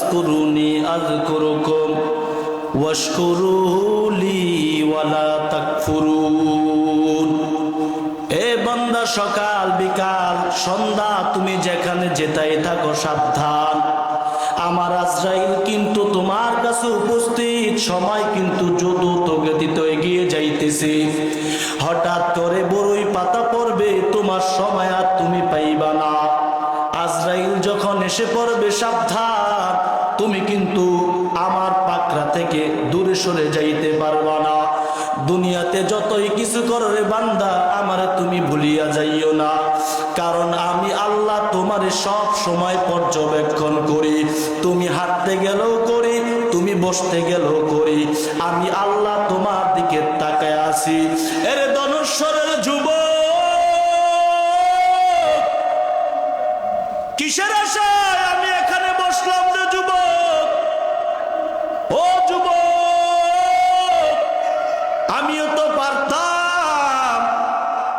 ফাজকুরুনি আযকুরুকুম ওয়াশকুরু লি ওয়ালা তাকফুরুন। এ বান্দা, সকাল বিকাল সন্ধ্যা তুমি যেখানে যেতাই থাকো সাবধান, আমার আজরাইল কিন্তু তোমার কাছে উপস্থিত, সময় কিন্তু দ্রুত গতিতে এগিয়ে যাইতেছে। হঠাৎ করে বড়ই পাতা পড়বে, তোমার সময় আর তুমি পাইবা না। আজরাইল যখন এসে পড়বে সাবধান, তুমি কিন্তু আমার পাকড়া থেকে দূরে সরে যাইতে পারবা না। দুনিয়াতে যতই কিছু করো রে বান্দা, আমারে তুমি ভুলিয়া যাইও না, কারণ আমি আল্লাহ তোমারে সব সময় পর্যবেক্ষণ করি। তুমি হাঁটতে গেলেও করি, তুমি বসতে গেলেও করি, আমি আল্লাহ তোমার দিকে তাকায় আছি। এর ধনুশ্বরের যুবক, কিসের আশায় আমি এখানে বসলাম রে যুবক? ও যুবক, আমিও তো পারতাম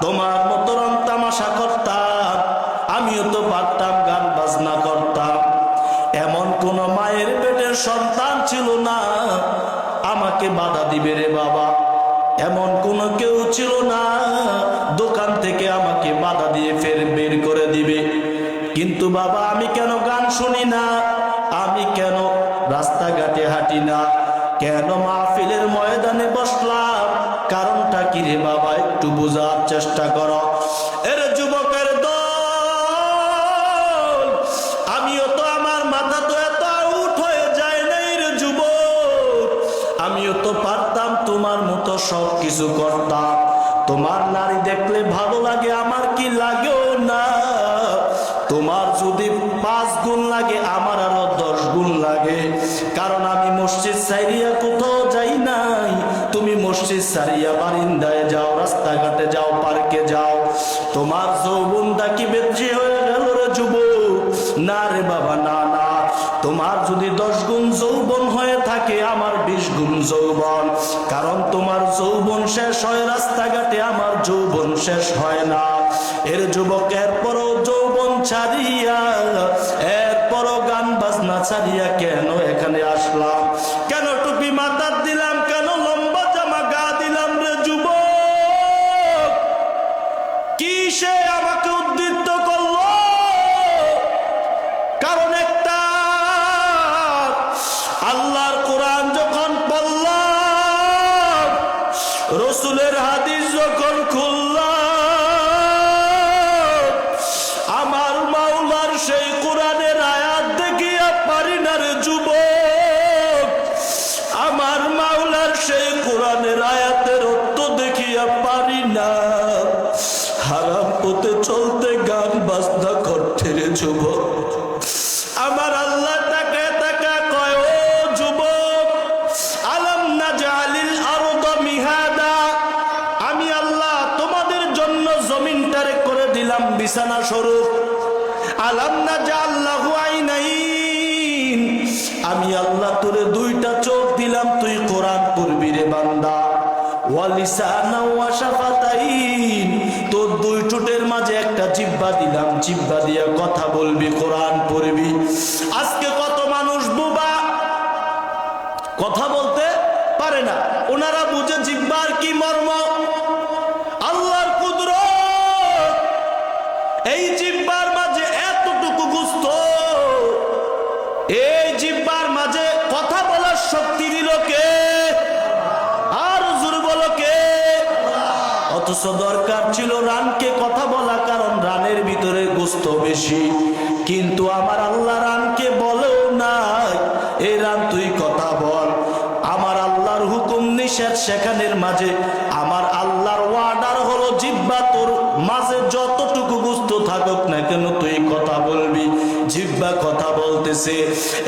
তোমার মতো রং তামাশা করতাম, আমিও তো পারতাম গান বাজনা করতাম। এমন কোন মায়ের পেটের সন্তান ছিল না আমাকে বাধা দিবে রে বাবা, এমন কোন কেউ ছিল না দোকান থেকে আমাকে বাধা দিয়ে ফের বের করে দিবে। কিন্তু বাবা, আমি কেন গান শুনি না, আমি কেন রাস্তাঘাটে হাঁটি না, কেন মাহফিলের ময়দানে বসলাম? কারণটা কি রে বাবা, একটু বোঝার চেষ্টা করো। এর যুবকের দল, আমিও তো, আমার মাথা তো এত আউট হয়ে যায় নাই রে যুবক, আমিও তো পারতাম তোমার মতো সব কিছু করতাম। তোমার নারী দেখলে ভালো লাগে, আমার কি লাগেও না। তোমার যদি 5 গুণ লাগে, আমার আরো 10 গুণ লাগে, কারণ আমি মসজিদ সাইরিয়া কোথাও যাই নাই। তুমি মসজিদ সারিয়া বারিন্দায় যাও, রাস্তাঘাটে যাও, পার্কে যাও। তোমার যৌবনটা কি বেঁচে হয়ে গেল রে যুবক? না রে বাবা, না না। তোমার যদি 10 গুণ যৌবন হয়ে থাকে, আমার 20 গুণ যৌবন, কারণ তোমার যৌবন শেষ হয় রাস্তাঘাটে, আমার যৌবন শেষ হয় না। এর যুবক, এরপরও যৌবন ছাড়িয়া, এরপরও গান বাজনা ছাড়িয়া কেন এখানে আসলাম? কেন টুপি মাথার দিলাম? কেন লম্বা জামা গা দিলাম রে যুবক? কি সে আমাকে উদ্দীপ্ত করলো? কারণ একটা, আল্লাহর কোরআন যখন পড়লাম, রসুলের হাদিস যখন খুললাম, আমার মাওলার সেই কোরআনের আয়াত দেখিয়া পারি না রে যুবক, আমার মাওলার সেই কোরআনের আয়াতের অর্থ দেখিয়া পারি না। হারাম পথে চলতে, গান বাজনা করতে রে যুবক, আমার আল্লাহ তাকে তাকা কয়, ও যুবক, আলাম নাজআলিল আরদা মিহাদা, আমি আল্লাহ তোমাদের জন্য জমিনটারে করে দিলাম বিছানা স্বরূপ। আলাম নাজআল লাহু আইনাইন, আমি আল্লাহ তোরে 2টা চোখ দিলাম, তুই কোরআন পড়বি রে বান্দা। ওয়া লিসানা ওয়া শাফাতাইন, তোর 2 ঠোঁটের মাঝে একটা জিহ্বা দিলাম, জিহ্বা দিয়ে কথা বলবি, কোরআন পড়বি। আজকে কত মানুষ বোবা, কথা বলতে পারে না, ওনারা বুঝে জিহ্বার কি মর্ম। আল্লাহর কুদরত, এই জিহ্বার মাঝে এতটুকু গোস্ত, এই জিহ্বার মাঝে কথা বলার শক্তি দিল কে? আর জোরে বলো কে? অথচ দরকার ছিল রানকে কথা বলা, কারণ রানের ভিতরে গোস্ত বেশি, কিন্তু আমার আল্লাহ রানকে বলেও নাই, এই রান তুই কথা বল। আমার আল্লাহর হুকুম নিষেধ সেখানের মাঝে, আমার আল্লাহর ওয়ার্ডার হলো জিহ্বা তোর মাঝে যতটুকু গোস্ত থাকুক না কেন তুই কথা বলবি। জিহ্বা কথা বলতেছে।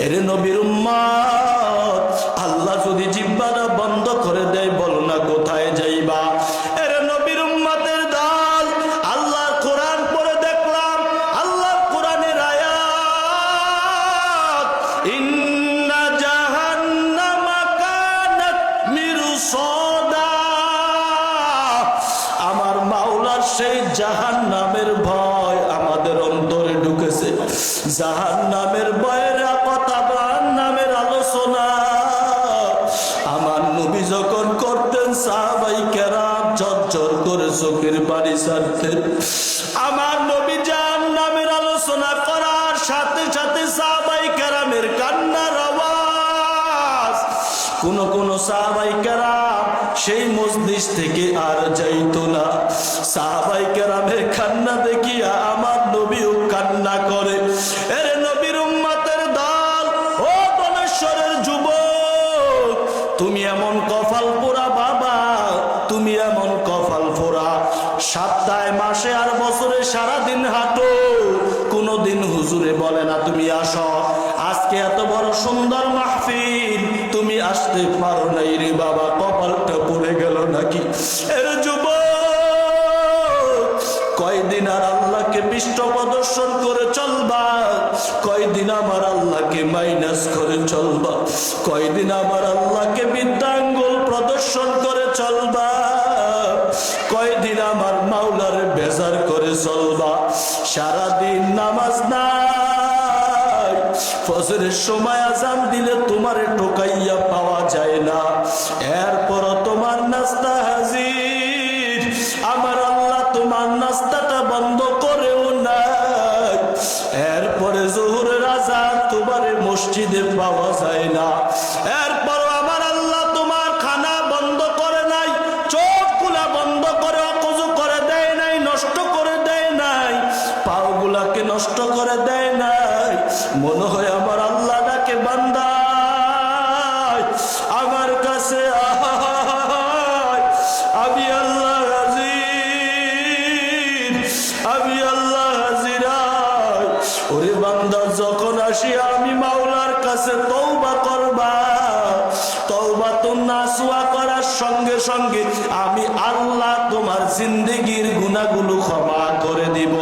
এর নবীর উম্মত, আল্লাহ যদি জিহ্বাটা বন্ধ করে দেয়, বলো না কোথায় যাইবা? এর নবীর উম্মতের দল, আল্লাহর কোরআন পড়ে দেখলাম, আল্লাহর কোরআনের আয়াত, ইন্না জাহান্নামা কানাত মিরসাদা, আমার মাওলার সেই জাহান্নামের ভয় আমাদের অন্তরে ঢুকেছে। জাহান্নামের ভয়ের কথা বাড়ি ছাড়তেন। আমার নবী জাহান্নামের আলোচনা করার সাথে সাথে সাহাবায়ে কেরামের কান্নার আওয়াজ, কোন কোন সাহাবায়ে কেরাম সেই মজলিস থেকে আর যাইতো না। সাহাবায়ে কেরামের কান্না দেখিয়া আমার নবীও কান্না করে। এরে নবীর উম্মতের দল, ও বনেশ্বরের যুবক, তুমি এমন কপাল পোড়া বাবা, তুমি এমন কপাল পোড়া, সপ্তাহে মাসে আর বছরে সারাদিন হাঁটো, কোনদিন হুজুরে বলে না তুমি আসো। আজকে এত বড় সুন্দর মাহফিল, তুমি আসতে পারো নাই রে বাবা, কপালটা পড়ে গেল নাকি? এর যুবক, কয়দিন আর আল্লাহকে পৃষ্ঠ প্রদর্শন করে চলবা? কয়দিন আমার আল্লাহকে মাইনাস করে চলবা? কয়দিন আমার আল্লাহকে বৃদ্ধাঙ্গুল প্রদর্শন করে চলবা? কয়দিন আমার মাওলার বেজার করে চলবা? সারাদিন নামাজ নাই, ফজরের সময় আজান দিলে তোমারে টোকাইয়া পাওয়া যায় না, এরপর তোমার নাস্তা হাজির। আমার আল্লাহ তোমার নাস্তাটা বন্ধ করেও নাই, এরপরে জোহরের আজান তোমারে মসজিদে পাওয়া যায় না, এরপর আমার আল্লাহ তোমার খানা বন্ধ করে নাই, চোখ গুলা বন্ধ করে অকুজু করে দেয় নাই, নষ্ট করে দেয় নাই, পাওগুলাকে নষ্ট করে দেয় নাই। মনে হয় আমার আল্লাহ ডাকে বান্দা আমার কাছে আয়, আমি আল্লাহ হাজির, আমি আল্লাহ হাজির। ওরে বান্দা, যখন আসি আমি মাওলার কাছে তওবা করবা, তওবা তো নাসওয়া করার সঙ্গে সঙ্গে আমি আল্লাহ তোমার জিন্দেগির গুনাহগুলো ক্ষমা করে দিব।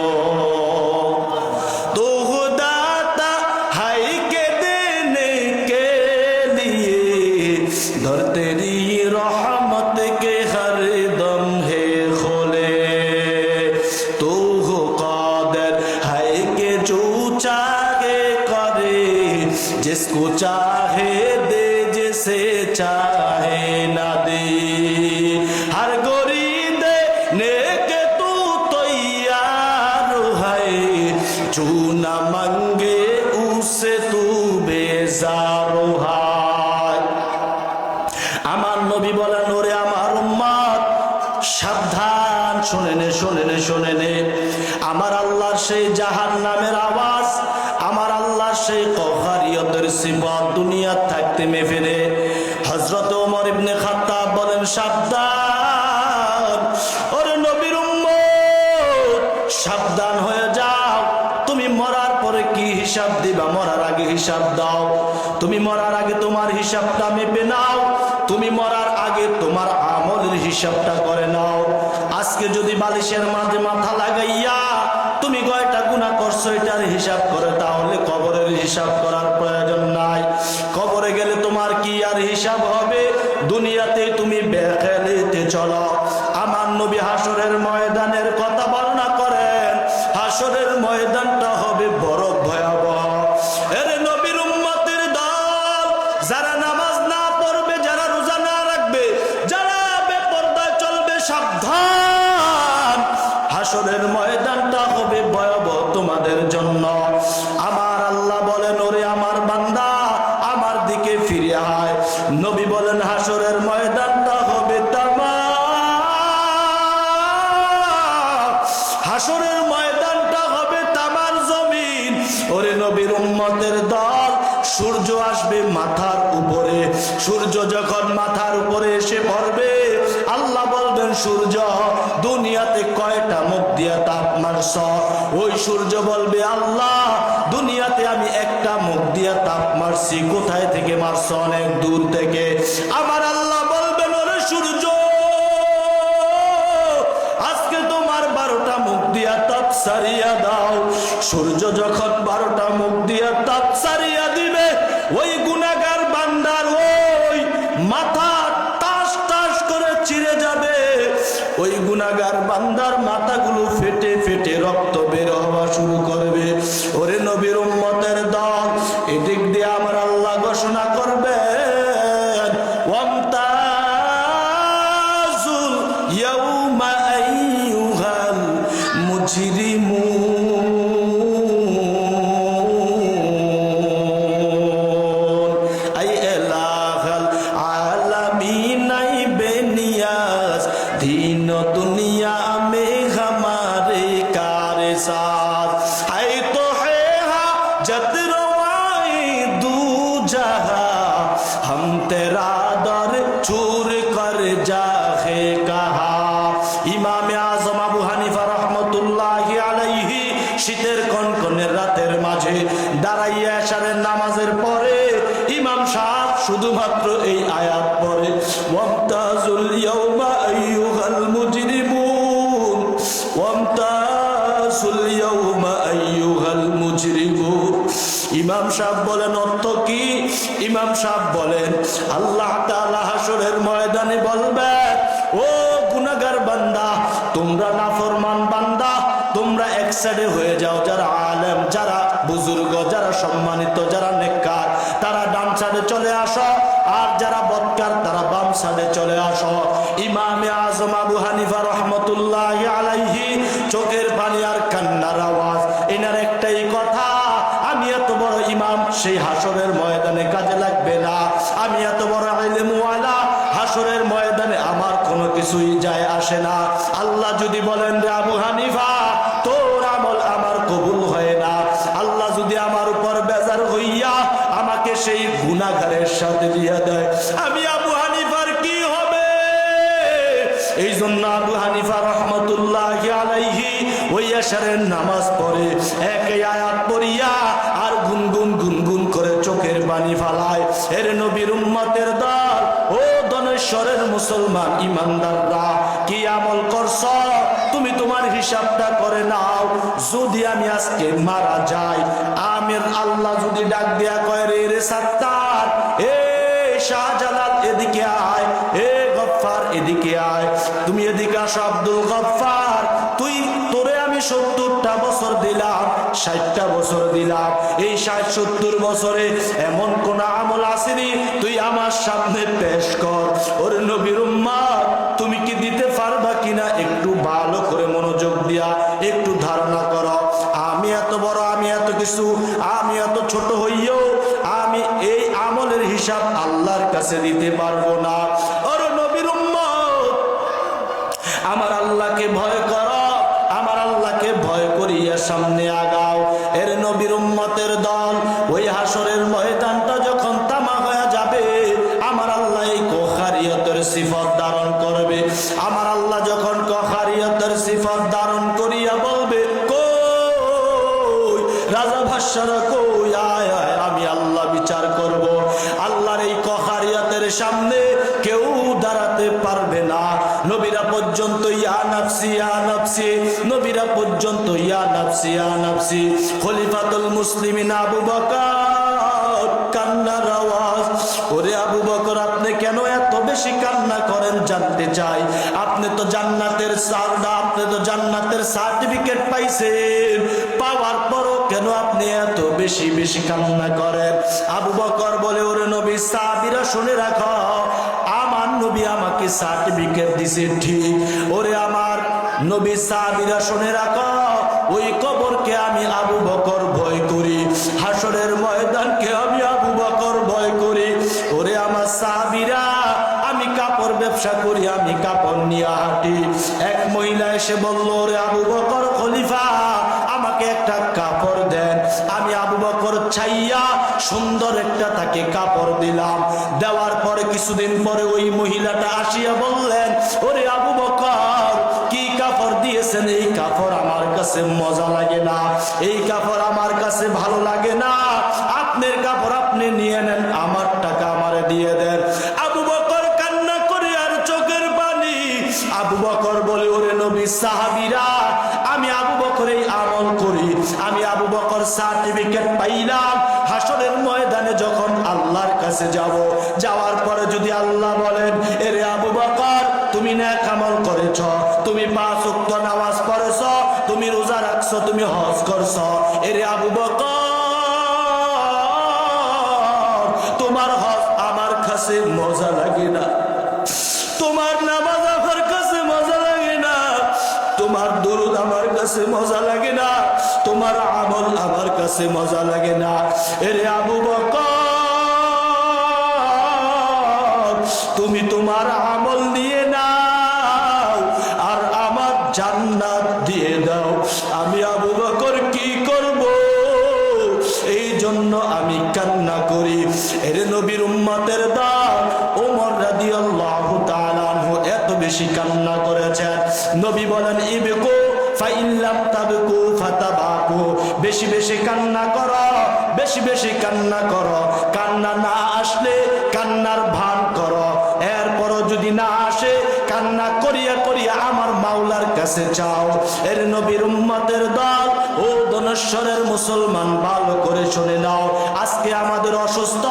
তো খুদাতা হাই কে দেনে কে লিয়ে ধর তেরি রহমত के हर दम है खोले, तो हो कादर है के जो चाहे करे, जिसको चाहे दे जिसे चाहे ना दे, हर गोरी देने के तू तैयार है, जो ना मांगे उससे तू बेजार है। আমার নবী বলেন, ওরে আমার উম্মত, সাবধান, শুনে নে, শুনে নে, শুনে নে। আমার আল্লাহর সেই জাহান্নামের আওয়াজ, আমার আল্লাহর সেই কহারিয়তের সিফাত দুনিয়া থাকতে মেফেরে। হযরত ওমর ইবনে খাত্তাব বলেন, সাবধান, ওরে নবীর উম্মত, সাবধান হয়ে যাও। তুমি মরার পরে কি হিসাব দিবা? মরার আগে হিসাব দাও। তুমি মরার আগে তোমার হিসাবটা মেপে নাও। তুমি মরার আগে তোমার আমলের হিসাবটা করে নাও। আজকে যদি বালিশের মাঝে মাথা লাগাইয়া তুমি কয়টা গুনাহ করছো এটার হিসাব করে, তাহলে কবরের হিসাব করার প্রয়োজন নাই। কবরে গেলে তোমার কি আর হিসাব হবে? দুনিয়াতে তুমি বেখেলিতে চলো। আমার নবী হাসরের ময়দানের কথা বর্ণনা করেন, হাসরের ময়দানটা হবে বড় ভয়াবহ। এরে নবীর উম্মতের দল, যারা নামাজ না পড়বে, যারা রোজা না রাখবে, যারা বেপরদায় চলবে, সাবধান, হাসরের ময়দানটা হবে ভয়াবহ তোমাদের জন্য। আমার আল্লাহ বলেন, ওরে আমার বান্দা, আমার দিকে ফিরে আয়। নবী বলেন, হাসরের ময়দানটা হবে হাসরের ময়দানটা হবে তামার জমিন। ওরে নবীর উম্মতের দল, সূর্য আসবে মাথার উপরে। সূর্য যখন মাথার উপরে এসে পড়বে, আল্লাহ বলবেন, সূর্য দুনিয়াতে কয়টা মুখ দিয়া তাপ মারছ? ওই সূর্য বলবে, আল্লাহ দুনিয়াতে আমি একটা মুখ দিয়া তাপ মারছি। কোথায় থেকে মারছ? অনেক দূর থেকে। আমার আল্লাহ বলবেন, ওরে সূর্য, আজকে তোমার 12টা মুখ দিয়া তাপ সারিয়া দাও। সূর্য যখন 12টা মুখ দিয়া তাপ সারিয়া দিবে, ওই গুনাহগার বান্দার ওই মাথা টাস টাস করে চিরে যাবে। ওই গুনাহগার বান্দার মাথাগুলো ফেটে ফেটে রক্ত বের হওয়া শুরু করবে। ওরে নবীর উম্মতের দল, এদিক দিয়ে আমার আল্লাহ ঘোষণা করবেন, ওয়ামতাজুল ইয়াউমা আইয়ুহা जहां हम तेरा दर चूर कर जाहे कहा। ইমামে আজম আবু হানিফা রাহমাতুল্লাহি আলাইহি শীতের কনকনে রাতের মাঝে দাঁড়াইয়া এশারের নামাজের পরে ইমাম সাহেব শুধুমাত্র এই আয়াত পড়ে, ওয়ামতাজুল ইয়াউমা আইয়ুহাল মুজরিমুন, ওয়ামতাজুল ইয়াউমা আইয়ুহাল মুজরিমুন। ইমাম সাহেব বলেন অর্থ কি? ইমাম সাহেব বলেন আল্লাহ তাআলা হাসরের ময়দানে বলবেন, ও গুনাহগার বান্দা, তোমরা নাফরমান বান্দা, তোমরা এক সাইডে হয়ে যাও। যারা আলেম, যারা বুজুর্গ, যারা সম্মানিত, যারা নেককার, তারা ডান সাইডে চলে আসো, আর যারা বদকার তারা বাম সাইডে চলে আসো। ইমামে আজম আবু হানিফা রাহমাতুল্লাহি আলাইহি চোখের পানি আর কান্নার আওয়াজ, এনার একটাই কথা, আমি এত বড় ইমাম, সেই হাসরের ময়দানে কাজে লাগবে না। আমি এত বড় ইলমওয়ালা, হাসরের ময়দানে আমার কোনো কিছুই যায় আসে না। আল্লাহ যদি বলেন রে আবু হানিফা তোর আমল আমার কবুল হয় না, আল্লাহ যদি আমার উপর বেজার হইয়া আমাকে সেই গুনাহগারের সাথে দিয়ে দেয়, আমি আবু হানিফার কি হবে? এই জন্য আবু হানিফা রাহমাতুল্লাহি আলাইহি ওই এশারের নামাজ পড়ে একই আয়াত পড়িয়া আর গুনগুন গুনগুন করে চোখের পানি ফালায়। এর নবীর উম্মতের দল, ও ধনেশ্বরের মুসলমান ইমানদাররা, কি আমল করছ তুমি তোমার হিসাবটা করে নাও। যদি আমি আজকে মারা যাই, আমির আল্লাহ যদি ডাক দিয়া কয় রে রে সাত্তার, এ শাহজালাল এদিকে আয়, এ গফফার এদিকে আয়, তুমি এদিকে আসো আব্দুল গফফার, তোরে আমি 70টা বছর দিলাম, 60টা বছর দিলাম, এই 60-70 বছরে এমন কোন আমল আসেনি, তুই আমার সামনে পেশ কর। ওর নবীর উম্মত তুমি কি দিতে পারবা কিনা একটু ভালো করে মনোযোগ দিয়া একটু ধারণা করো। আমি এত বড়, আমি এত কিছু, আমি এত ছোট হইও আমি এই আমলের হিসাব আল্লাহর কাছে দিতে পারবো না। ওর নবীর উম্মত আমার আল্লাহকে ভয় করো, আমার আল্লাহকে ভয় করিয়া সামনে আগাও। এর নবীর উম্মতের দল ওই হাসরের ময়দানটা যখন তামা হয়ে যাবে, আমার আল্লাহ এই কখারিয়তের সিফত ধারণ করবে। আমার আল্লাহ যখন কখারিয়তের সিফত ধারণ করিয়া বলবে, কই রাজা ভাষারা কই, আয় আয় আমি আল্লাহ বিচার করব। আল্লাহর এই কখারিয়তের সামনে কেউ দাঁড়াতে পারবে না। নবীরা পর্যন্ত ইয়া নাফসি ইয়া নাফসি, নবীরা পর্যন্ত ইয়া নাফসি ইয়া নাফসি। খলিফাতুল মুসলিমিন আবু বকর কান্নার আওয়াজ, ওরে আবু বকর আপনি কেন এত বেশি কান্না করেন জানতে চাই। আপনি তো জান্নাতের সারদা, আপনি তো জান্নাতের সার্টিফিকেট পাইছেন, পাওয়ার পরও কেন আপনি এত বেশি বেশি কান্না করেন? আবু বকর বলে, ওরে নবী সাহাবীরা শুনে রাখো, আমার নবী আমাকে সার্টিফিকেট দিছে ঠিক, ওরে আমার নবী সাহাবীরা শুনে রাখো, ওই কবরকে আমি আবু বকর ভয় করি, হাসরের ময়দানকে আমি আবু বকর ভয় করি। ওরে আমার সাহাবীরা, আমি কাপড় ব্যবসা করি, আমি কাপড় নিয়ে হাঁটি। এক মহিলা এসে বলল, ওরে আবু বকর খলিফা আমাকে একটা কাপড় দেন। আমি আবু বকর ছাইয়া সুন্দর একটা তাকে কাপড় দিলাম। দেওয়ার পরে কিছুদিন পরে ওই মহিলাটা আসিয়া বললেন, ওরে আবু বকর কি কাপড় দিয়েছেন? এই কাপড় আমার কাছে মজা লাগে না, এই কাপড় আমার কাছে ভালো লাগে না, আপনার কাপড় আপনি নিয়ে নেন, আমার টাকা আমারে দিয়ে দেন। আবু বকর কান্না করে আর চোখের পানি। আবু বকর বলে, ওরে নবী সাহাবীরা, আমি আবু বকর এই আমল করি, আমি আবু বকর সার্টিফিকেট পাইলাম, হাসরের ময়দানে যখন আল্লাহর কাছে যাব, যাওয়ার পরে যদি আল্লাহ বলেন, এরে আবু বকর তুমি নেক আমল করেছ, তুমি 5 ওয়াক্ত নামাজ পড়েছ, তুমি রোজা রাখছো, তুমি হজ করছো, এরে আবু বকর তোমার হজ আমার কাছে মজা লাগে না, তোমার নামাজ আমার কাছে মজা লাগে না, তোমার দুরুদ আমার কাছে মজা লাগে না, তোমার আমল আমার কাছে মজা লাগে না। এরে আবু বকর তুমি তোমার আমল দিয়ে নাও আর আমার জান্নাত দিয়ে দাও। আমি আবু বকর কি করব? এই জন্য আমি কান্না করি। এর নবীর উম্মতের দল ওমর রাদিয়াল্লাহু তাআলা আনহু এত বেশি কান্না করেছেন, নবী বলেন ইবকু ফাইল্লাম তাবকু ফাতাবাকু, বেশি বেশি কান্না করো, বেশি বেশি কান্না করো, কান্না না আসলে কান্নার ভান করো, এরপরও যদি না আসে কান্না করিয়া করিয়া আমার মাওলার কাছে চাও। এর নবীর উম্মতের দল ও ধনেশ্বরের মুসলমান ভালো করে শুনে নাও, আজকে আমাদের অসুস্থ,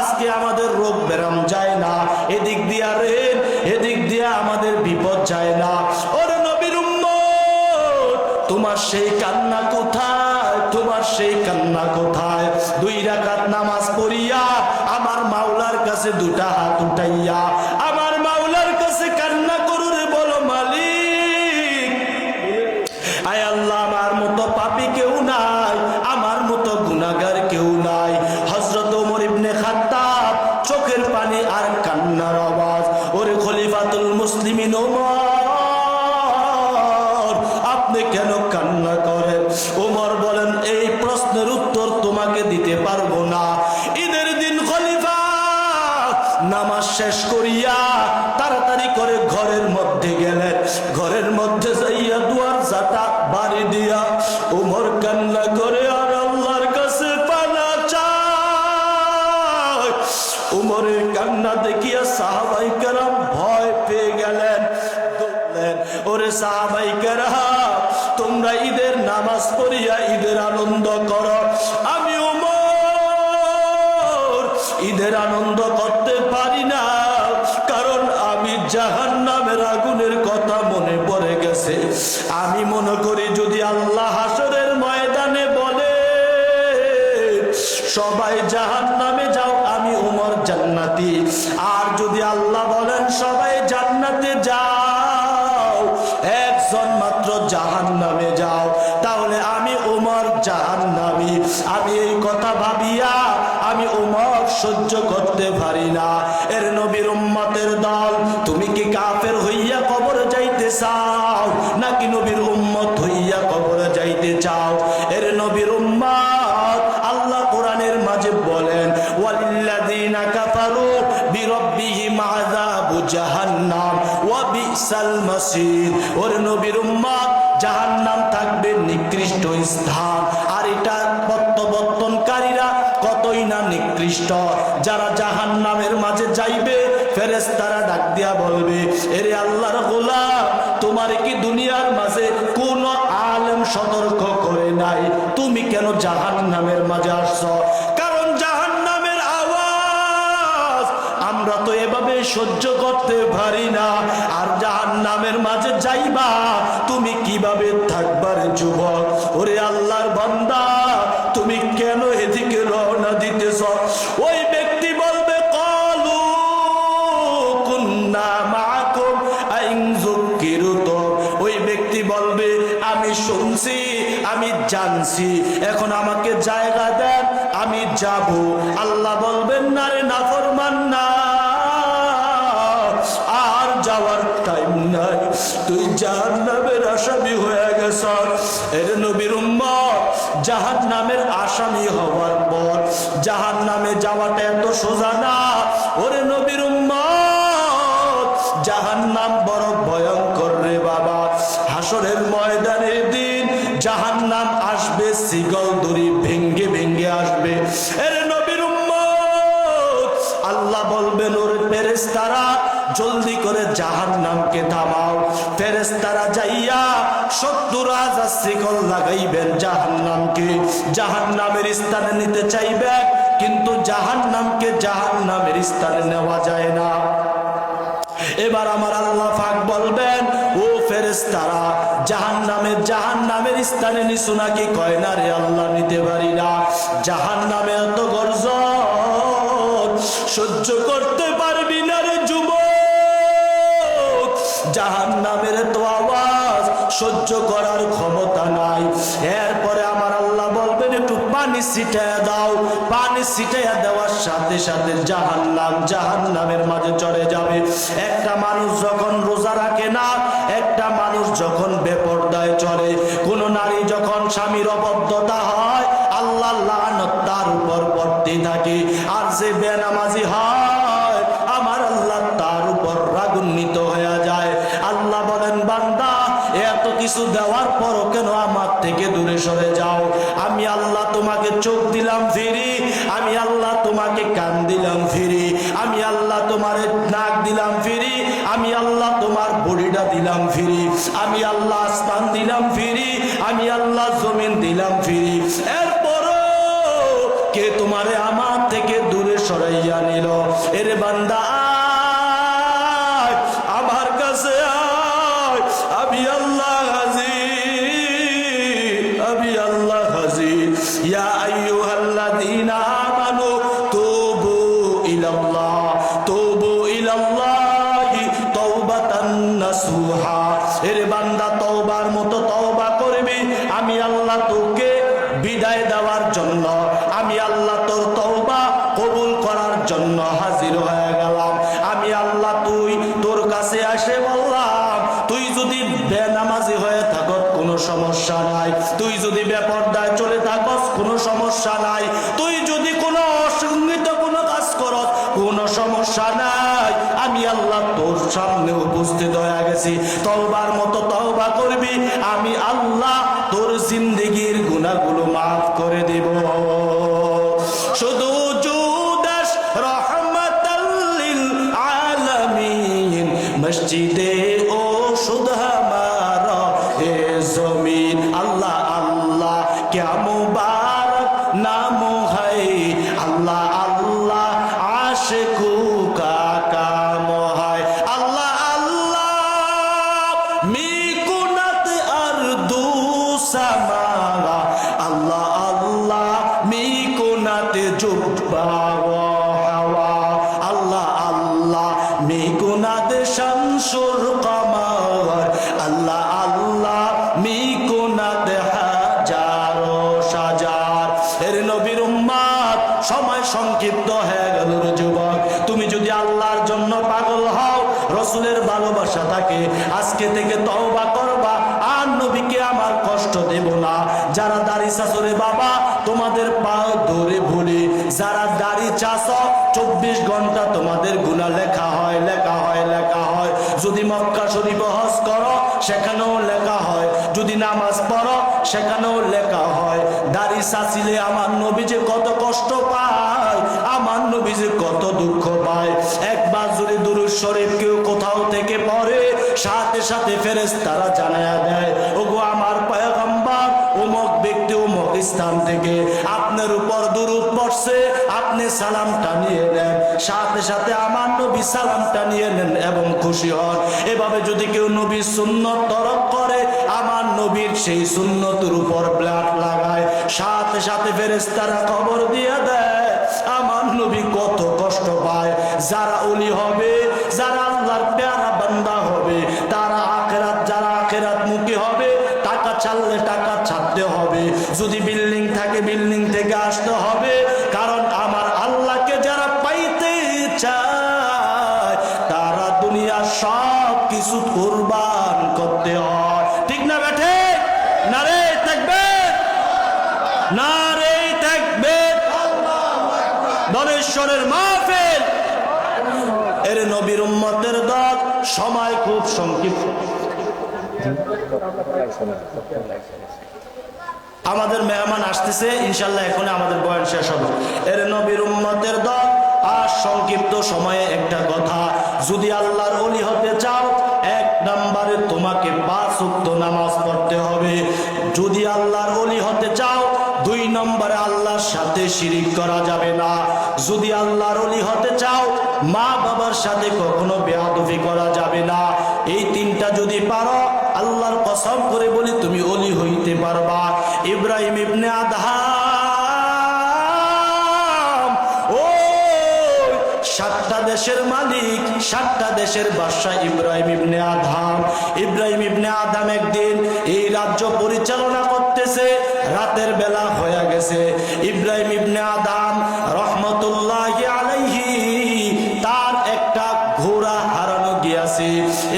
আজকে আমাদের রোগ ব্যারাম যায় না, এদিক দিয়া রেন এদিক দিয়া আমাদের বিপদ যায় না। ওর নবীর উম্মত তোমার সেই কান্না কোথায়, তোমার সেই কান্না কোথায়? 2 রাকাত নামাজ পড়িয়া আমার মাওলার কাছে 2টা হাত উঠাইয়া আমার মাওলার কাছে কান্না করুরে বলো মালিক আয় আল্লাহ, আমার মতো পাপী কেউ নাই, আমার মতো গুনাহগার কেউ নাই। হযরত ওমর ইবনে খাত্তাব চোখের পানি আর কান্নার আওয়াজ, ওরে খলিফাতুল মুসলিমিন ওমর আপনি কেন কান্না করেন? ওমর বলেন এই প্রশ্নের উত্তর তোমাকে দিতে পারবো না। ঈদের দিন খলিফা নামাজ শেষ করিয়া তাড়াতাড়ি করে ঘরের মধ্যে গেলেন, ঘরের মধ্যে যাইয়া দুয়ার জাটা বাড়ি দিয়া ওমর কান্না করে আর আল্লাহর কাছে পানা চায়। ওমরের কান্না দেখিয়া সাহাবায়ে কেরাম ভয় পেয়ে গেলেন, বললেন ওরে সাহাবায়ে কেরাম তোমরা ঈদের নামাজ পড়িয়া ঈদের আনন্দ করো, আমি ওমর ঈদের আনন্দ করতে পারি না, কারণ আমি জাহান্নামের আগুনের কথা মনে পড়ে গেছে। আমি মনে করি যদি আল্লাহ হাসরের ময়দানে বলে সবাই জাহান্নামে যাও, আমি ওমর জান্নাতি, আর যদি আল্লাহ বলেন সবাই জান্নাতে যাও, একজন মাত্র জাহান্নামে যাও, তাহলে আমি ওমর জাহান্নামী। আমি এই কথা ভাবিয়া আমি ওমর সহ্য করতে পারি না। এর নবীর উম্মতের দল তুমি কি কাফের হইয়া কবরে যাইতে চাও নাকি নবীর উম্মত হইয়া কবরে যাইতে চাও? এর নবীর উম্মত আল্লাহ কোরআনের মাঝে বলেন ওয়ালিল্লাযিনা কাফারু বিরাব্বিহিম আযাবু জাহান্নাম ওয়া বিসাল মাসির। ওর নবীর উম্মত জাহান্নাম থাকবে নিকৃষ্ট স্থান, আর এটা প্রত্যাবর্তনকারীরা কতই না নিকৃষ্ট। যারা জাহান্নামের মাঝে যাইবে ফেরেশতারা ডাক দিয়া বলবে এরে আল্লাহর গোলাম তোমার কি দুনিয়ার মাঝে কোন আলেম সতর্ক করে নাই? তুমি কেন জাহান্নামের মাঝে আসছো? কারণ জাহান্নামের আওয়াজ আমরা তো এভাবে সহ্য করতে পারি না, আর জাহান্নামের মাঝে যাইবা তুমি কিভাবে থাকবার যুবক? ওরে আল্লাহর বান্দা তুমি কেন এদিকে রওনা দিতেছ? ওই ব্যক্তি বলবে ক্বালু কুন্না মাআকুম আইন যুকিরতুম। ওই ব্যক্তি বলবে আমি শুনছি, আমি জানছি, এখন আমাকে জায়গা দেন, আমি যাব। আল্লাহ বলবেন না রে নাফরমান না, আর যাওয়ার টাইম নাই, তুই জাহান্নামের আসামি হয়ে গেছ। এর নবীর উম্মত জাহান্নামের আসামি হওয়ার পর জাহান্নামে যাওয়াটা এত সোজা না। ওরে নবীর উম্মত জাহান্নাম বড় ভয়ঙ্কর রে বাবা। হাসরের ময়দানের দিন জাহান্নাম আসবে, শিকল দড়ি ভেঙ্গে ভেঙ্গে আসবে। এর নবীর উম্মত আল্লাহ বলবেন ওর ফেরেশতারা জলদি করে জাহান্নামকে থামাও। ফেরেশতারা যাইয়া 70,000 শিকল লাগাইবেন জাহান্নামকে, জাহান্নামের স্থানে নিতে চাইবে, কিন্তু জাহান্নামকে জাহান্নামের স্থানে নেওয়া যায় না। এবার আমার আল্লাহ পাক বলবেন ও ফেরেশতারা জাহান্নামের স্থানে নিছো নাকি? কয় না রে আল্লাহ নিতে পারি না, জাহান্নামে এত গর্জন সহ্য করতে পারবি না রে যুবক, জাহান্নামের তো আওয়াজ সহ্য করার ক্ষমতা নাই। এরপরে আমার আল্লাহ বলবেন একটু পানি ছিটাইয়া দাও। পানি ছিটাইয়া দেওয়ার সাথে সাথে জাহান্নামের মাঝে চড়ে যাবে। একটা মানুষ যখন রোজা রাখে না, একটা মানুষ যখন বেপরদায় চলে, কোন নারী যখন স্বামীর অবদ্ধতা হয়, আল্লাহ লানত তার উপর পড়তে থাকে। আর যে বেনামাজি হয় আমার আল্লাহ তার উপর রাগান্বিত হয়ে যায়। আল্লাহ বলেন, বান্দা এত কিছু দেওয়ার পরও কেন আমার থেকে দূরে সরে যাও? আমি আল্লাহ তোমাকে চোখ দিলাম ফিরি, আমি আল্লাহ তোমাকে কান দিলাম ফিরি, আমি আল্লাহ তোমার নাক দিলাম ফিরি, আমি আল্লাহ তোমার বডিটা দিলাম ফিরি, আমি আল্লাহ আসমান দিলাম ফিরি, আমি আল্লাহ জমিন দিলাম ফিরি। এরপরও কে তোমারে আমার থেকে দূরে সরাইয়া নিল? এরে বান্দা আমার কাছে আয়, আমি আল্লাহ হাজির, আমি আল্লাহ হাজির। ইয়া আইয়ুহাল্লাযীনা আমানু তুবু ইলাল্লাহ, তুবু ইলাল্লাহি তাওবাতান নাসুহা। এরে বান্দা তওবার মতো তওবা করবি, আমি আল্লাহ তোকে বিদায় দেওয়ার জন্য, আমি আল্লাহ তোর তওবা কবুল করার জন্য হাজির হয়ে গেলাম। আমি আল্লাহ তোর কাছে আসে বললাম, তুই যদি বেনামাজি হয়ে থাকস কোনো সমস্যা নাই, তুই যদি বেপরদায় চলে থাকস কোনো সমস্যা নাই, তুই যদি কোনো অসংগীত কোনো কাজ করস কোনো সমস্যা নাই, আমি আল্লাহ তোর সামনে উপস্থিত হয়ে গেছি। তওবার মতো তওবা করবি, আমি আল্লাহ তোর জিন্দেগির গুনাহগুলো মাফ করে দেব। শুধু জুদাস রহমাতাল লিল আলামিন, মসজিদে ও শুধ হামারা হে জমিন। আল্লাহ আল্লাহ क्या मुबारक नाम है, अल्लाह अल्लाह आशिकू का काम है। अल्लाह अल्लाह मिकुनत अर्दू समागा, अल्लाह अल्लाह मिकुनत जुब्बा व हवा, अल्लाह अल्लाह मिकुनत शमसुर कमर, अल्लाह अल्लाह मिकुनत হাজারো সাজার। এর নবীর উম্মত, সময় সংক্ষিপ্ত হয়ে গেল রে যুবক। তুমি যদি আল্লাহর জন্য পাগল হও, রসুলের ভালোবাসা থাকে, আজকে থেকে তওবা করবা, আর নবীকে আমার কষ্ট দেব না। যারা দাড়ি চাচরে বাবা তোমাদের পা ধরে ভুলি, যারা দাড়ি চাচ 24 ঘন্টা তোমাদের গুনাহ লেখা হয়, লেখা হয়, লেখা হয়। যদি মক্কা শরীফ হজ করো সেখানেও লেখা হয়, যদি নামাজ পড়ো সেখানেও লেখা হয়। দাড়ি চাচিলে আমার নবী যে কত কষ্ট পায়, আমার নবী যে কত দুঃখ পায়। একবার যদি দুরূদ শরীফ কেউ কোথাও থেকে পড়ে, সাথে সাথে ফেরেশতারা জানায়া দেয়, ওগো আমার পয়গম্বর অমুক ব্যক্তি অমুক স্থান থেকে আপনার উপর দুরূদ পড়ছে, আপনি সালামটা নিয়ে নেন। সাথে সাথে আমার নবী সালামটা নিয়ে নেন এবং খুশি হন। এভাবে যদি কেউ নবীর সুন্নত তরক করে, আমার নবীর সেই সুন্নতের উপর ব্লাড লাগায়, সাথে সাথে ফেরেশতারা খবর দিয়ে দেয় আমার নবী কত কষ্ট পায়। যারা ওলি হবে, যারা আল্লাহর প্যারা বান্দা হবে, তারা আখিরাত, যারা আখিরাত মুখী হবে, টাকা চাললে টাকা ছাড়তে হবে, যদি বিল্ডিং থাকে বিল্ডিং থেকে আসতে হবে। কারণ আমার আল্লাহকে যারা পাইতে চায়, তারা দুনিয়ার সব কিছু কুরবান করতে হয়। ঠিক না বেঠে? নারে তাকবীর, নারে তাকবীর, ধনেশ্বরের মাহফিল। এর নবীর উম্মতের দল, সময় খুব সংক্ষিপ্ত। আমাদের মেহমান আসতেছে ইনশাল্লাহ, এখন আমাদের বয়ান শেষ হবে। এর নবীর উম্মতের দল, আর সংক্ষিপ্ত সময়ে একটা কথা, যদি আল্লাহর ওলি হতে চাও, 1 নম্বরে তোমাকে 5 ওয়াক্ত নামাজ পড়তে হবে। যদি আল্লাহর ওলি হতে চাও, 2 নম্বরে আল্লাহর সাথে শিরিক করা যাবে না। যদি আল্লাহর ওলি হতে চাও, মা বাবার সাথে কখনো বেয়াদবি করা যাবে না। এই 3টা যদি পারো, আল্লাহর কসম করে বলি তুমি ওলি হইতে পারবা। ইব্রাহিম ইবনে আদহাম, ও 7টা দেশের মালিক, 7টা দেশের বাদশা ইব্রাহিম ইবনে আদহাম। ইব্রাহিম ইবনে আদহাম একদিন এই রাজ্য পরিচালনা করতেছে, রাতের বেলা হয়ে গেছে। ইব্রাহিম ইবনে আদহাম রহমতুল্লাহি আলাইহি, তার একটা ঘোড়া হারানো গিয়েছে।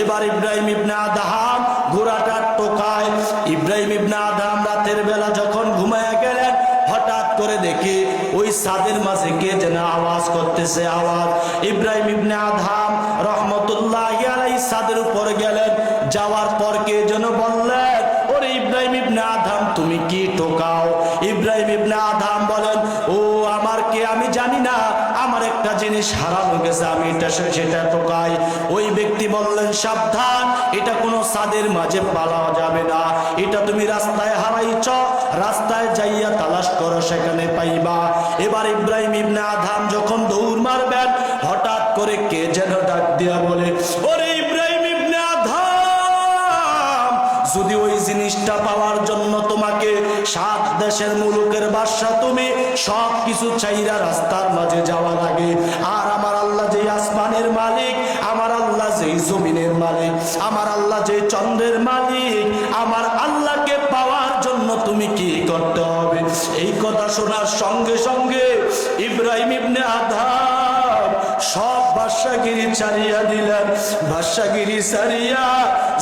এবার ইব্রাহিম ইবনে আদহাম ঘোড়াটা টোকায়। ইব্রাহিম ইবনে আদহাম রাতের বেলা যখন ঘুমায়া গেলেন, হঠাৎ করে দেখি ওই ছাদের মাঝে কে যেন আওয়াজ করতেছে, আওয়াজ। ইব্রাহিম ইবনে আদহাম রহমতুল্লাহি আলাইহি ছাদের উপর গেলেন। যাওয়ার পর কে যেন বললেন, ওরে ইব্রাহিম ইবনে আদহাম তুমি কি টোকাও? ইব্রাহিম ইবনে আদহাম বলেন, ও আমার কে আমি জানি না, আমার একটা জিনিস হারানো গেছে, আমি সেটা টোকাই। ওই ব্যক্তি বললেন, সাবধান, এটা কোনো ছাদের মাঝে পালাও যাবে না, এটা তুমি রাস্তায় হারাইছ, রাস্তায় যাইয়া তালাশ করো, সেখানে পাইবা। এবার ইব্রাহিম ইবনে আদহাম যখন দৌড় মারবেন, হঠাৎ করে কে যেন ডাক দিয়া বলে, ওরে ইব্রাহিম ইবনে আদহাম, যদি ওই জিনিসটা পাওয়ার জন্য তোমাকে 7 দেশের মুলুকের বাদশা তুমি সব কিছু চাইরা রাস্তার মাঝে যাওয়া লাগে, আর আমার আল্লাহ যে আসমানের মালিক, আমার আল্লাহ যে জমিনের মালিক, আমার আল্লাহ যে চন্দ্রের মালিক, আমার আল্লাহকে পাওয়ার জন্য তুমি কি করতে হবে? এই কথা শোনার সঙ্গে সঙ্গে ইব্রাহিম ইবনে আদহাম সব বাদশাগিরি ছাড়িয়া দিলেন। বাদশাগিরি ছাড়িয়া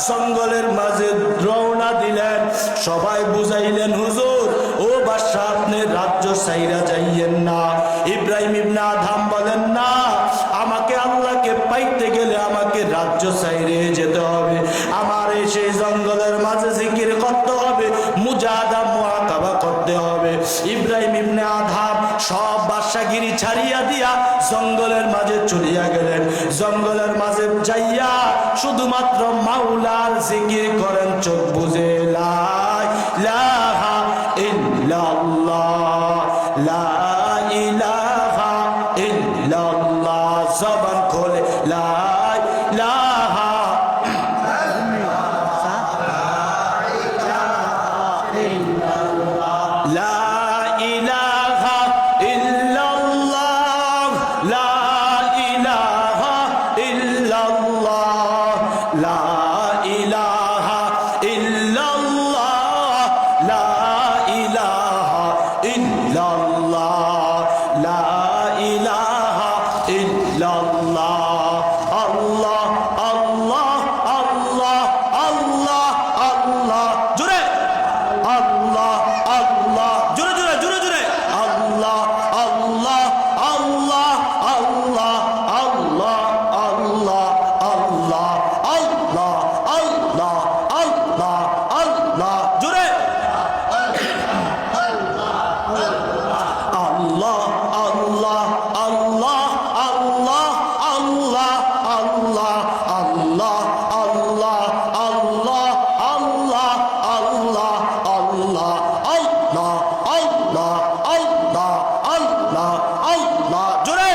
জঙ্গলের মাঝে রওনা দিলেন। সবাই বুঝাইলেন, হুজুর ও বাদশা, আপনি রাজ্য ছাইরা যাইয়েন না। ইব্রাহিম ইবনে আদহাম বলেন, না, আমাকে আল্লাহকে পাইতে গেলে আমাকে রাজ্য ছাইরে যেতে হবে, আমার এই সেই জঙ্গলের মাঝে জিকির করতে হবে, মুজাহাদা মুআকাবা করতে হবে। ইব্রাহিম ইবনে আদহাম সব বাদশাগিরি ছাড়িয়া দিয়া জঙ্গলের মাঝে চলিয়া গেলেন। জঙ্গলের মাঝে যাইয়া শুধুমাত্র মাওলার জিকির করেন, চোখ বুঝে লা ইলাহা ইল্লাল্লাহ, লা ইলাহা ইল্লাল্লাহ, জবান খোলে লা ইলাহা লা ইলাহা ইল্লাল্লাহ, লা ইলাহা ইল্লাল্লাহ, লা ইলাহা ইল্লাল্লাহ, লা ইলাহা ইল্লাল্লাহ, লা ইলাহা ইল্লাল্লাহ। আল্লাহ আল্লাহ আল্লাহ আল্লাহ আল্লাহ, জোরে আল্লাহ আল্লাহ, জোরে জোরে জোরে জোরে আল্লাহ আল্লাহ আল্লাহ আল্লাহ আল্লাহ আল্লাহ আল্লাহ আল্লাহ আল্লাহ আল্লাহ আল্লাহ, জোরে আল্লাহ আল্লাহ আল্লাহ আল্লাহ আল্লাহ আল্লাহ আল্লাহ আল্লাহ আল্লাহ আল্লাহ আল্লাহ আল্লাহ আল্লাহ আল্লাহ আল্লাহ আল্লাহ আল্লাহ, জোরে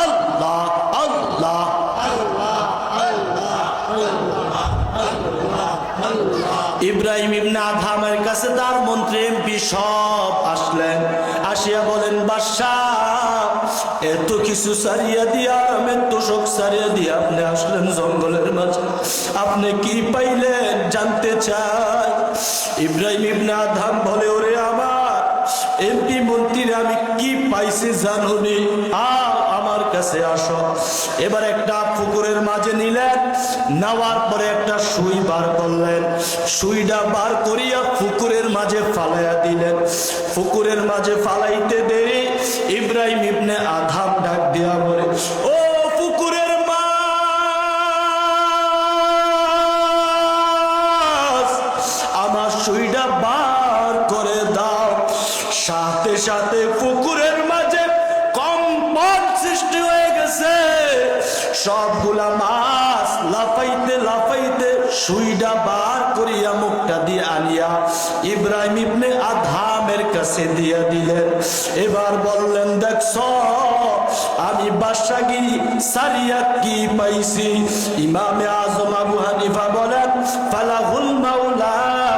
আল্লাহ আল্লাহ। ইব্রাহিম ইবনে আদহামের কাছে তার মন্ত্রী এমপি সব আসলেন। আসিয়া বলেন, বাদশাহ, এত কিছু সারিয়া দিয়া, আরামের তোষক সারিয়া দিয়া আপনি আসলেন জঙ্গলের মাঝে, আপনি কি পাইলেন জানতে চাই। ইব্রাহিম ইবনে আদহাম বলে, ওরে আমার এমপি মন্ত্রী, আমি কি পাইছি জানুনি, আমার কাছে আসো। এবার একটা পুকুরের মাঝে নিলেন, নেওয়ার পরে একটা সুই বার করলেন, সুইটা বার করিয়া পুকুরের মাঝে ফালাইয়া দিলেন। পুকুরের মাঝে ফালাইতে দেরি ইব্রাহিম ইবনে আদহাম ডাক দিয়া বলে, ও পুকুরের মাছ, আমার সুইটা বার করে দাও। সাথে সাথে পুকুরের মাঝে কম্পন সৃষ্টি হয়ে গেছে। সবগুলা মাছ লাফাইতে লাফাইতে সুইটা বার করিয়া মুখটা দিয়ে আনিয়া ইব্রাহিম ইবনে আদহামের কাছে দিয়া দিলেন। এবার বললেন, দেখছো আমি বাদশাগিরি সারিয়া কি পাইছি। ইমামে আজম আবু হানিফা বলেন, ফালাহুল মাওলা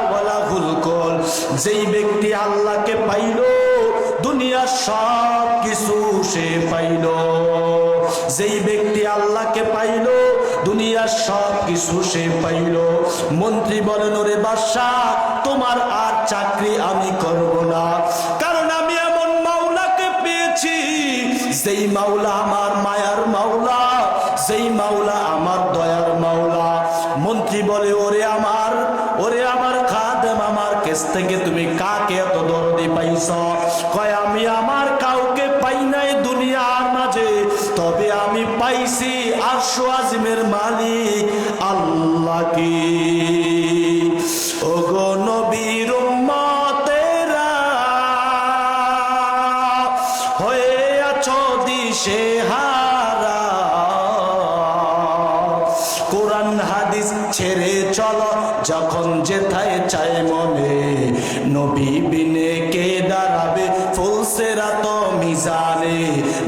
ওয়ালাহুল কুল, যেই ব্যক্তি আল্লাহকে পাইল দুনিয়ার সব কিছু সে পাইল। যেই ব্যক্তি আল্লাহকে পাইল দুনিয়ার সব কিছু সে পাইল। মন্ত্রী বলেন, ওরে বাদশাহ, তোমার আর চাকরি আমি করব না, কারণ আমি এমন মাওলাকে পেয়েছি যেই মাওলা আমার মায়ার মাওলা, যেই মাওলা আমার দয়ার মাওলা। মন্ত্রী বলে, ওরে আমার খাদেম, আমার কাছ থেকে তুমি কাকে এত দরদি পাইছ? কয়, আমি আমার কাউ আমি পাইছি আরশ আজিমের মালিক আল্লাহ কি। ওগো নবীর উম্মতেরা হয়ে আছো দিশেহারা, কোরআন হাদিস ছেড়ে চলো যখন যেথায় চায় মনে, নবী বিনে কে দাঁড়াবে ফুলসিরাত মিজানে,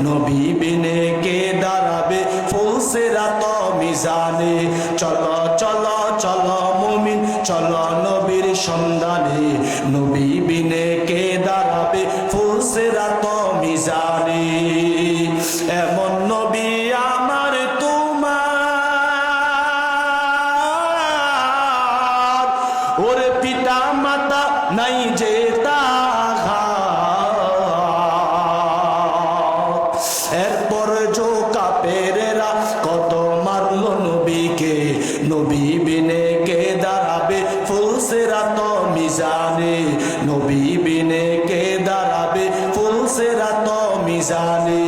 নবী বিনে কে দাঁড়াবে ফুলসিরাত মিজানে। চলো চলো চলো মুমিন চলো নবীর সন্ধানে, নবী বিনে কে দাঁড়াবে ফুলসিরাত মিজানে। এমন নবী আমার তোমার, ওরে পিতা মাতা নাই যে এরপর জো কাফেরেরা কত মারলো নবীকে, নবী বিনে কে দাঁড়াবে ফুলসিরাত মিজানে, নবী বিনে কে দাঁড়াবে ফুলসিরাত মিজানে।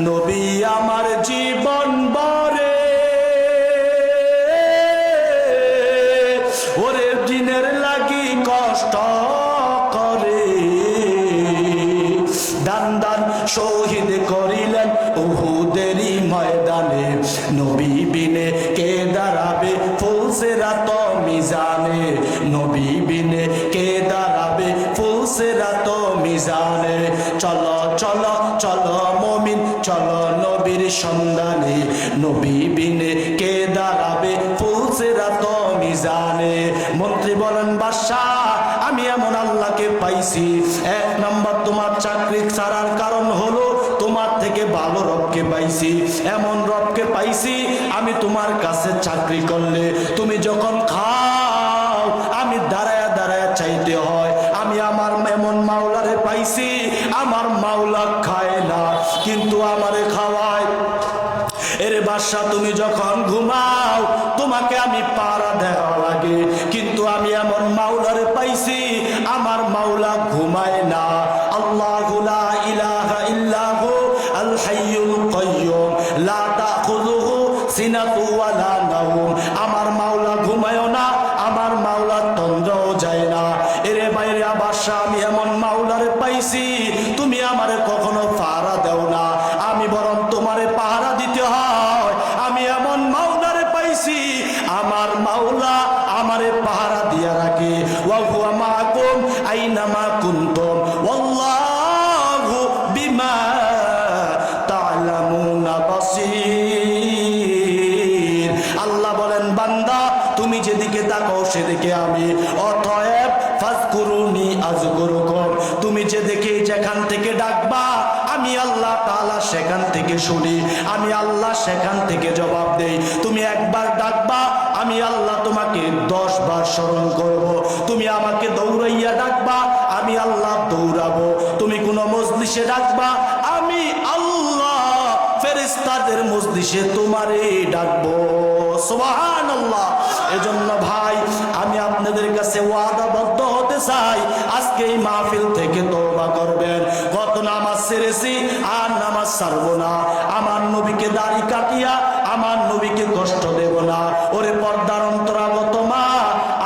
নবী আমার জীবন বরে ওরে দিনের লাগি কষ্ট করে, দান দান শহীদ করিলেন উহুদেরই ময়দানে, নবী বিনে কে দাঁড়াবে ফুলসিরাত মিজানে, নবী বিনে কে দাঁড়াবে ফুলসিরাত মিজানে। চলো চলো চলো মুমিন চলো নবীর সন্ধানে, নবী বিনে কে দাঁড়াবে ফুলসিরাত মিজানে। মন্ত্রী বলেন বাদশাহ আমি এমন আল্লাহকে পাইছি, এক নাম্বার তোমার চাকরি ছাড়ার কারণ হলো তোমার থেকে ভালো রবকে পাইছি, এমন রবকে পাইছি আমি তোমার কাছে চাকরি করলে তুমি যখন খাও আমি দাঁড়ায়া দাঁড়ায়া চাইতে হয়। আমি আমার এমন মাওলারে পাইছি আমার মাওলা খায় না কিন্তু আমারে খাওয়ায়। এর বাদশা তুমি যখন ঘুমাও তোমাকে আমি পাহারা দেওয়া লাগে, কিন্তু আমি এমন মাওলারে পাইছি আমার মাওলা ঘুমায় না। আল্লাহু লা ইলাহা ইল্লাহু আল হাইয়ুল কাইয়্যুম লা তাখুযুহু সিনাতু ওয়া লা নাওম। আমার মাওলা ঘুমায়ও না, আমার মাওলা তন্দ্রাও যায় না। এরে বাইরে বাদশা আমি এমন মাওলারে পাইছি তুমি আমারে কখনো পাহারা দেও না, আমি বরং তোমারে পাহারা দিতে হয়। আমি এমন মাওলারে পাইছি আমার মাওলা আমারে পাহারা দিয়া রাখে। ওয়া হুয়া মাআকুম আইনামা কুনতুম ওয়াল্লাহু বিমা তা'লামুনা বাসীর। আল্লাহ বলেন বান্দা তুমি যেদিকে তাকাও সেদিকে আমি, অতএব ফাজকুরুনি আযকুরুকুম। তুমি যেদিকে যেখান থেকে ডাকবা আমি আল্লাহ তাআলা সেখান থেকে শুনি, আমি আল্লাহ সেখান থেকে জবাব দেই। তুমি একবার ডাকবা আমি আল্লাহ তোমাকে 10 বার স্মরণ করব। তুমি আমাকে দৌড়াইয়া ডাকবা আমি আল্লাহ দৌড়াবো। তুমি কোন মজলিসে ডাকবা আমি আল্লাহ ফেরেশতাদের মজলিসে তোমারে ডাকবো। সুবহানাল্লাহ। এজন্য ভাই আমি আপনাদের কাছে ওয়াদাবদ্ধ হতে চাই, আজকে এই মাহফিল থেকে তওবা করবেন। কত নামাজ ছেড়েছি আর নামাজ ছাড়বো না, আমার নবীকে দাড়ি কাটিয়া আমার নবীকে কষ্ট দেব না। ওরে পর্দার অন্তরাগত মা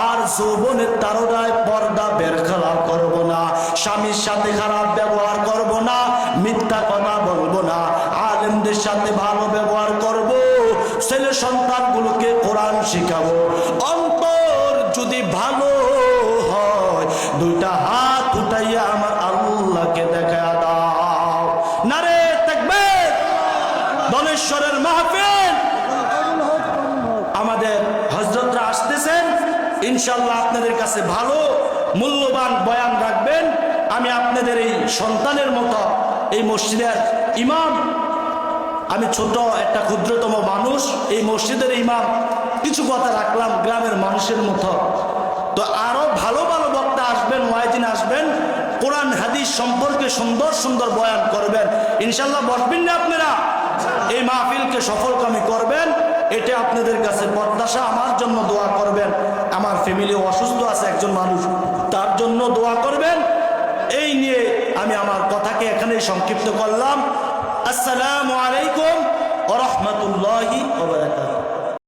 আর যৌবনের তারুণায় পর্দা বের খেলা করবো না, স্বামীর সাথে খারাপ ব্যবহার করব না, মিথ্যা কথা বলবো না, আলেমদের সাথে ভালো ব্যবহার করব, ছেলে সন্তানগুলোকে কোরআন শিখাবো। অন্তর যদি ভালো হয় দুইটা হাত উঠাইয়া আমার আল্লাহকে দেখা দাও। নারে তাকবীর। ধনেশ্বরের মাহফিল আমাদের হযরতরা আসতেছেন, ইনশাআল্লাহ আপনাদের কাছে ভালো মূল্যবান বয়ান রাখবেন। আমি আপনাদের এই সন্তানের মতো এই মসজিদের ইমাম, আমি ছোট একটা ক্ষুদ্রতম মানুষ, এই মসজিদের ইমাম, কিছু কথা রাখলাম গ্রামের মানুষের মতো। তো আরো ভালো ভালো বক্তা আসবেন, ওয়াইজিন আসবেন, কোরআন হাদিস সম্পর্কে সুন্দর সুন্দর বয়ান করবেন। ইনশাআল্লাহ বসবেন না আপনারা, এই মাহফিলকে সফলকামী করবেন, এটা আপনাদের কাছে প্রত্যাশা। আমার জন্য দোয়া করবেন, আমার ফ্যামিলি অসুস্থ আছে একজন মানুষ, তার জন্য দোয়া করবেন। এই নিয়ে আমি আমার কথাকে এখানেই সংক্ষিপ্ত করলাম। আসসালামু আলাইকুম ওয়া রাহমাতুল্লাহি ওয়া বারাকাতুহু।